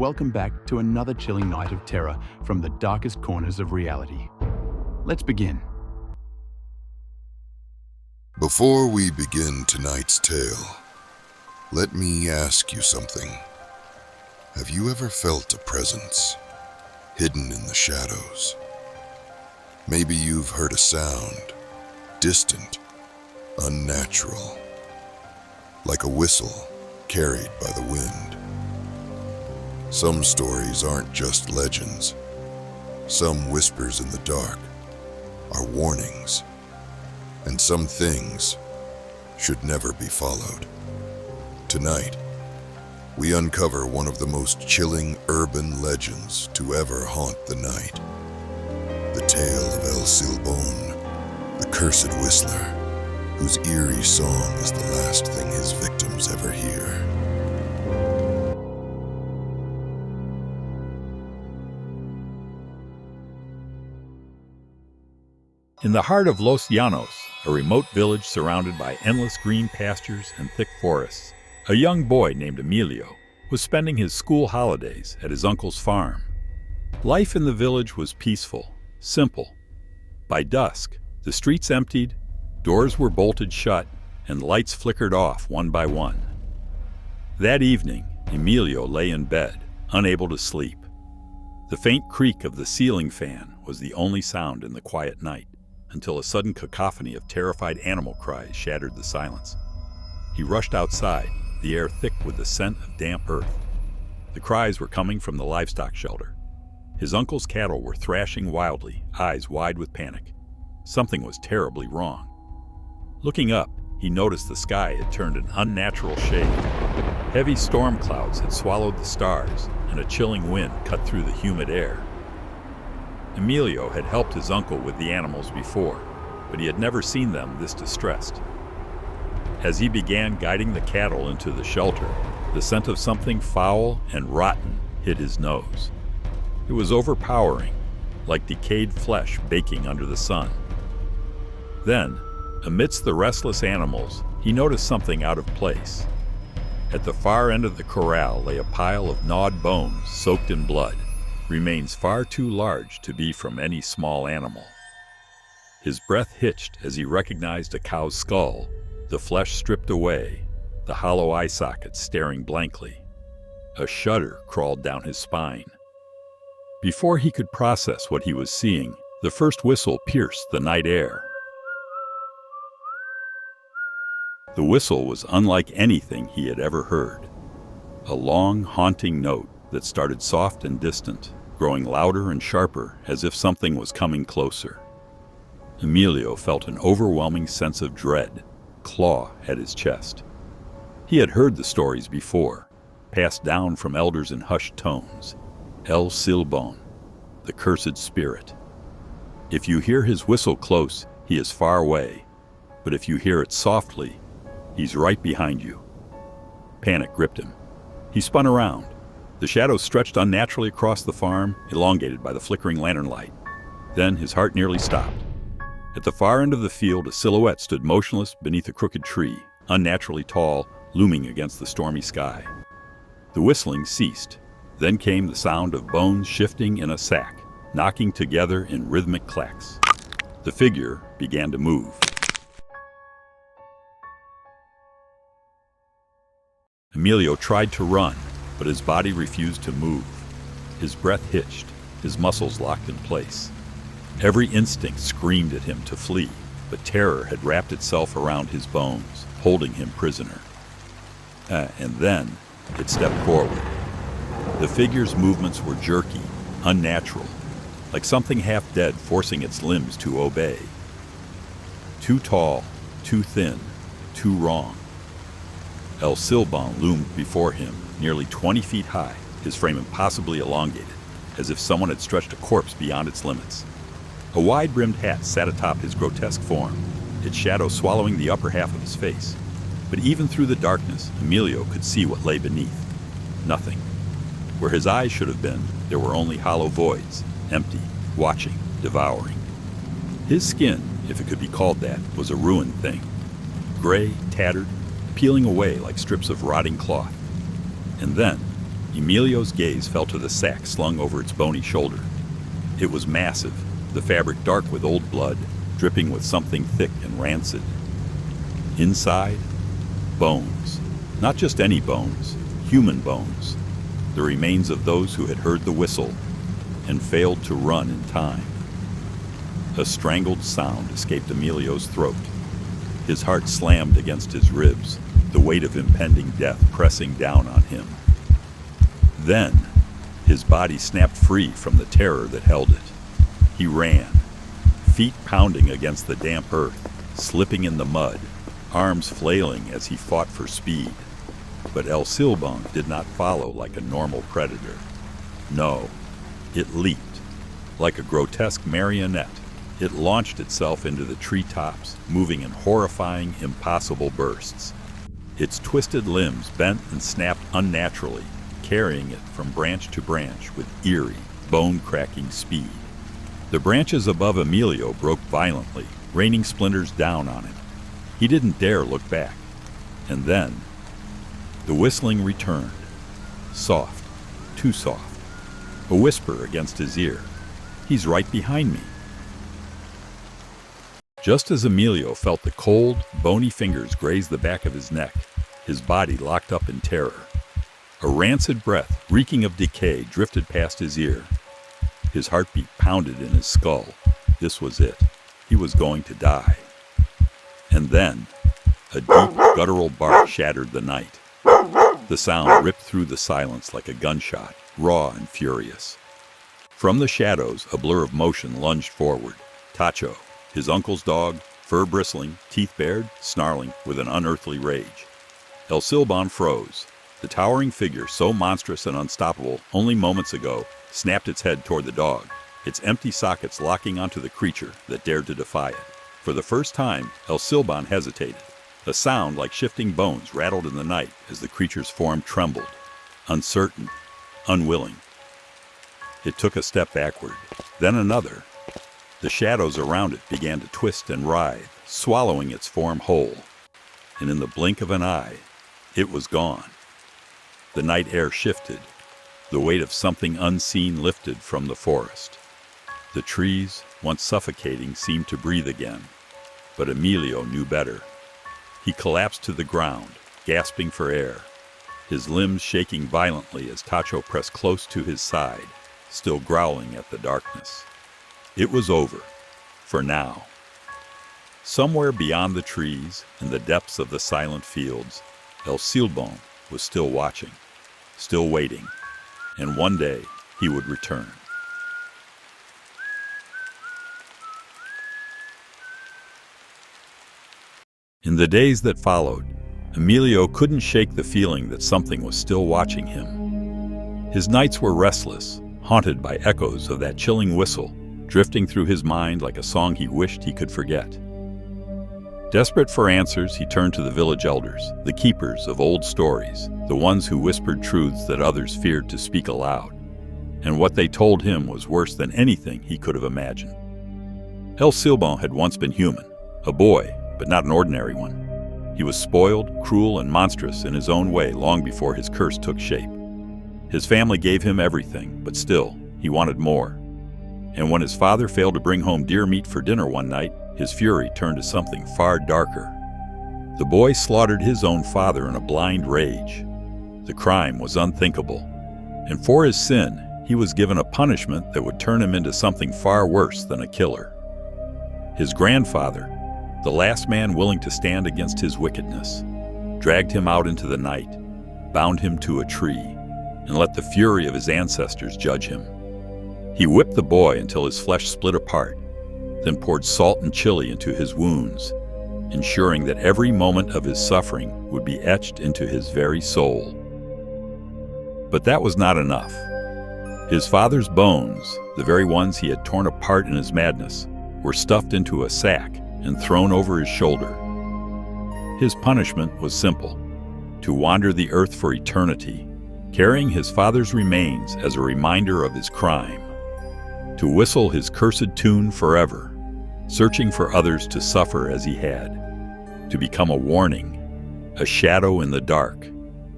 welcome back to another chilling night of terror from the darkest corners of reality. Let's begin. Before we begin tonight's tale, let me ask you something. Have you ever felt a presence hidden in the shadows? Maybe you've heard a sound, distant, unnatural, like a whistle carried by the wind. Some stories aren't just legends. Some whispers in the dark are warnings, and some things should never be followed. Tonight, we uncover one of the most chilling urban legends to ever haunt the night. The tale of El Silbón, the cursed whistler, whose eerie song is the last thing his victims ever hear. In the heart of Los Llanos, a remote village surrounded by endless green pastures and thick forests, a young boy named Emilio was spending his school holidays at his uncle's farm. Life in the village was peaceful, simple. By dusk, the streets emptied, doors were bolted shut, and lights flickered off one by one. That evening, Emilio lay in bed, unable to sleep. The faint creak of the ceiling fan was the only sound in the quiet night, until a sudden cacophony of terrified animal cries shattered the silence. He rushed outside, the air thick with the scent of damp earth. The cries were coming from the livestock shelter. His uncle's cattle were thrashing wildly, eyes wide with panic. Something was terribly wrong. Looking up, he noticed the sky had turned an unnatural shade. Heavy storm clouds had swallowed the stars, and a chilling wind cut through the humid air. Emilio had helped his uncle with the animals before, but he had never seen them this distressed. As he began guiding the cattle into the shelter, the scent of something foul and rotten hit his nose. It was overpowering, like decayed flesh baking under the sun. Then, amidst the restless animals, he noticed something out of place. At the far end of the corral lay a pile of gnawed bones soaked in blood, remains far too large to be from any small animal. His breath hitched as he recognized a cow's skull, the flesh stripped away, the hollow eye socket staring blankly. A shudder crawled down his spine. Before he could process what he was seeing, the first whistle pierced the night air. The whistle was unlike anything he had ever heard. A long, haunting note that started soft and distant, growing louder and sharper as if something was coming closer. Emilio felt an overwhelming sense of dread claw at his chest. He had heard the stories before, passed down from elders in hushed tones. El Silbón, the cursed spirit. If you hear his whistle close, he is far away, but if you hear it softly, he's right behind you. Panic gripped him. He spun around. The shadows stretched unnaturally across the farm, elongated by the flickering lantern light. Then his heart nearly stopped. At the far end of the field, a silhouette stood motionless beneath a crooked tree, unnaturally tall, looming against the stormy sky. The whistling ceased. Then came the sound of bones shifting in a sack, knocking together in rhythmic clacks. The figure began to move. Emilio tried to run, but his body refused to move. His breath hitched, his muscles locked in place. Every instinct screamed at him to flee, but terror had wrapped itself around his bones, holding him prisoner. And then it stepped forward. The figure's movements were jerky, unnatural, like something half-dead forcing its limbs to obey. Too tall, too thin, too wrong. El Silbón loomed before him, nearly 20 feet high, his frame impossibly elongated, as if someone had stretched a corpse beyond its limits. A wide-brimmed hat sat atop his grotesque form, its shadow swallowing the upper half of his face. But even through the darkness, Emilio could see what lay beneath. Nothing. Where his eyes should have been, there were only hollow voids, empty, watching, devouring. His skin, if it could be called that, was a ruined thing. Gray, tattered, peeling away like strips of rotting cloth. And then, Emilio's gaze fell to the sack slung over its bony shoulder. It was massive, the fabric dark with old blood, dripping with something thick and rancid. Inside, bones. Not just any bones, human bones. The remains of those who had heard the whistle and failed to run in time. A strangled sound escaped Emilio's throat. His heart slammed against his ribs, the weight of impending death pressing down on him. Then, his body snapped free from the terror that held it. He ran, feet pounding against the damp earth, slipping in the mud, arms flailing as he fought for speed. But El Silbón did not follow like a normal predator. No, it leaped. Like a grotesque marionette, it launched itself into the treetops, moving in horrifying, impossible bursts. Its twisted limbs bent and snapped unnaturally, carrying it from branch to branch with eerie, bone-cracking speed. The branches above Emilio broke violently, raining splinters down on him. He didn't dare look back. And then, the whistling returned. Soft, too soft. A whisper against his ear. "He's right behind me." Just as Emilio felt the cold, bony fingers graze the back of his neck, his body locked up in terror. A rancid breath, reeking of decay, drifted past his ear. His heartbeat pounded in his skull. This was it. He was going to die. And then, a deep, guttural bark shattered the night. The sound ripped through the silence like a gunshot, raw and furious. From the shadows, a blur of motion lunged forward. Tacho, his uncle's dog, fur bristling, teeth bared, snarling with an unearthly rage. El Silbón froze. The towering figure, so monstrous and unstoppable only moments ago, snapped its head toward the dog, its empty sockets locking onto the creature that dared to defy it. For the first time, El Silbón hesitated. A sound like shifting bones rattled in the night as the creature's form trembled, uncertain, unwilling. It took a step backward, then another. The shadows around it began to twist and writhe, swallowing its form whole. And in the blink of an eye, it was gone. The night air shifted. The weight of something unseen lifted from the forest. The trees, once suffocating, seemed to breathe again. But Emilio knew better. He collapsed to the ground, gasping for air, his limbs shaking violently as Tacho pressed close to his side, still growling at the darkness. It was over, for now. Somewhere beyond the trees, in the depths of the silent fields, El Silbón was still watching, still waiting, and one day he would return. In the days that followed, Emilio couldn't shake the feeling that something was still watching him. His nights were restless, haunted by echoes of that chilling whistle, drifting through his mind like a song he wished he could forget. Desperate for answers, he turned to the village elders, the keepers of old stories, the ones who whispered truths that others feared to speak aloud. And what they told him was worse than anything he could have imagined. El Silbón had once been human, a boy, but not an ordinary one. He was spoiled, cruel, and monstrous in his own way long before his curse took shape. His family gave him everything, but still, he wanted more. And when his father failed to bring home deer meat for dinner one night, his fury turned to something far darker. The boy slaughtered his own father in a blind rage. The crime was unthinkable, and for his sin, he was given a punishment that would turn him into something far worse than a killer. His grandfather, the last man willing to stand against his wickedness, dragged him out into the night, bound him to a tree, and let the fury of his ancestors judge him. He whipped the boy until his flesh split apart, then poured salt and chili into his wounds, ensuring that every moment of his suffering would be etched into his very soul. But that was not enough. His father's bones, the very ones he had torn apart in his madness, were stuffed into a sack and thrown over his shoulder. His punishment was simple: to wander the earth for eternity, carrying his father's remains as a reminder of his crime, to whistle his cursed tune forever, searching for others to suffer as he had, to become a warning, a shadow in the dark,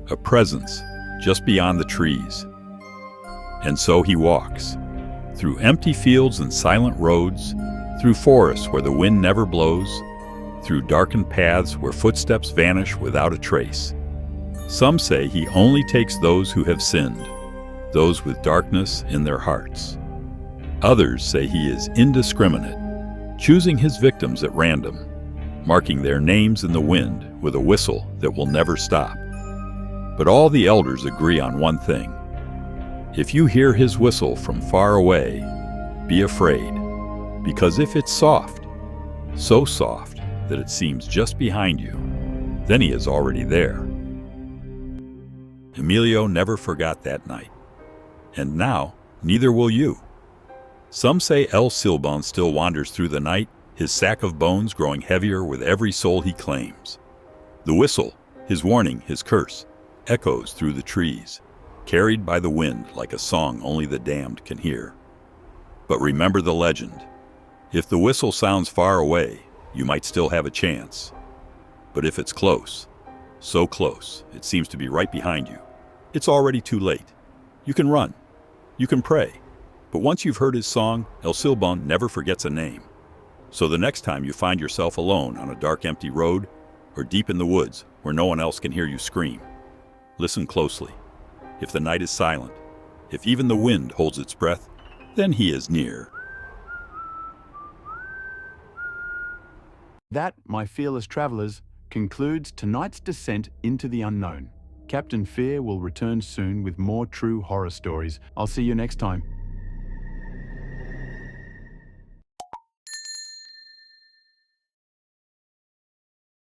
a presence just beyond the trees. And so he walks, through empty fields and silent roads, through forests where the wind never blows, through darkened paths where footsteps vanish without a trace. Some say he only takes those who have sinned, those with darkness in their hearts. Others say he is indiscriminate, choosing his victims at random, marking their names in the wind with a whistle that will never stop. But all the elders agree on one thing. If you hear his whistle from far away, be afraid, because if it's soft, so soft that it seems just behind you, then he is already there. Emilio never forgot that night, and now neither will you. Some say El Silbón still wanders through the night, his sack of bones growing heavier with every soul he claims. The whistle, his warning, his curse, echoes through the trees, carried by the wind like a song only the damned can hear. But remember the legend. If the whistle sounds far away, you might still have a chance. But if it's close, so close, it seems to be right behind you, it's already too late. You can run, you can pray, but once you've heard his song, El Silbón never forgets a name. So the next time you find yourself alone on a dark, empty road, or deep in the woods where no one else can hear you scream, listen closely. If the night is silent, if even the wind holds its breath, then he is near. That, my fearless travelers, concludes tonight's descent into the unknown. Captain Fear will return soon with more true horror stories. I'll see you next time.